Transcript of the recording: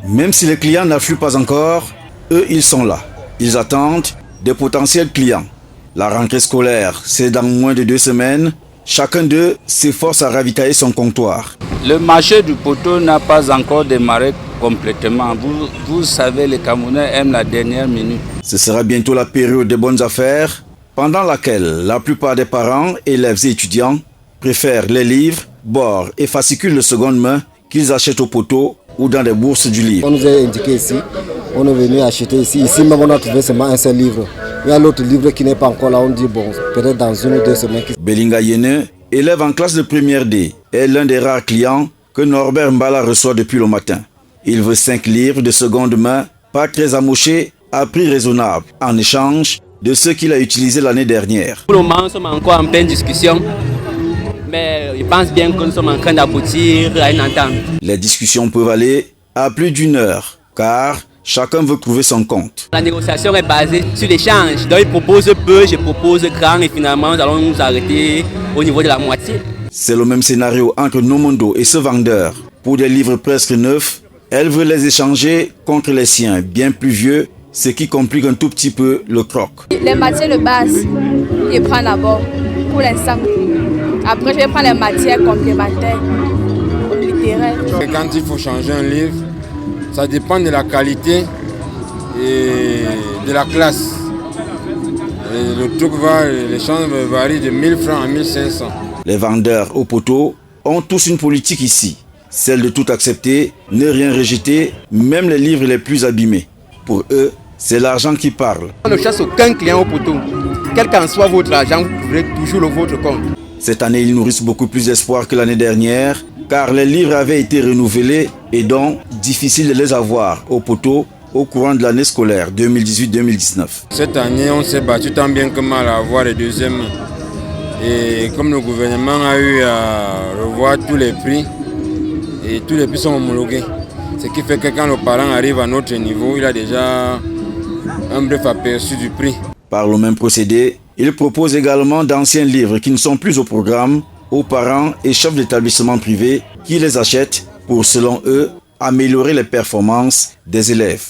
Même si les clients n'affluent pas encore, eux, ils sont là. Ils attendent des potentiels clients. La rentrée scolaire, c'est dans moins de 2 semaines. Chacun d'eux s'efforce à ravitailler son comptoir. Le marché du poteau n'a pas encore démarré complètement. Vous savez, les Camerounais aiment la dernière minute. Ce sera bientôt la période des bonnes affaires, pendant laquelle la plupart des parents, élèves et étudiants préfèrent les livres, bords et fascicules de seconde main qu'ils achètent au poteau ou dans des bourses du livre. On nous a indiqué ici, on est venu acheter ici. Ici même on a trouvé seulement un seul livre. Il y a l'autre livre qui n'est pas encore là, on dit bon, peut-être dans 1 ou 2 semaines. Belinga Yene, élève en classe de première D, est l'un des rares clients que Norbert Mbala reçoit depuis le matin. Il veut 5 livres de seconde main, pas très amochés, à prix raisonnable, en échange de ceux qu'il a utilisés l'année dernière. Pour le moment, nous sommes encore en pleine discussion, mais je pense bien que nous sommes en train d'aboutir à une entente. Les discussions peuvent aller à plus d'1 heure, car chacun veut trouver son compte. La négociation est basée sur l'échange. Donc, il propose peu, je propose grand, et finalement, nous allons nous arrêter au niveau de la moitié. C'est le même scénario entre Nomondo et ce vendeur. Pour des livres presque neufs, elle veut les échanger contre les siens, bien plus vieux, ce qui complique un tout petit peu le croc. Les matières de base, je prends d'abord pour l'instant. Après, je vais prendre les matières complémentaires, littéraires. Quand il faut changer un livre, ça dépend de la qualité et de la classe. Et le truc l'échange varie de 1000 francs à 1500. Les vendeurs au poteau ont tous une politique ici. Celle de tout accepter, ne rien rejeter, même les livres les plus abîmés. Pour eux, c'est l'argent qui parle. On ne chasse aucun client au poteau. Quel qu'en soit votre argent, vous trouverez toujours le vôtre compte. Cette année, ils nourrissent beaucoup plus d'espoir que l'année dernière, car les livres avaient été renouvelés et donc difficile de les avoir au poteau au courant de l'année scolaire 2018-2019. Cette année, on s'est battu tant bien que mal à avoir les deuxièmes. Et comme le gouvernement a eu à revoir tous les prix, et tous les prix sont homologués. Ce qui fait que quand le parent arrive à notre niveau, il a déjà un bref aperçu du prix. Par le même procédé, il propose également d'anciens livres qui ne sont plus au programme aux parents et chefs d'établissements privés qui les achètent pour, selon eux, améliorer les performances des élèves.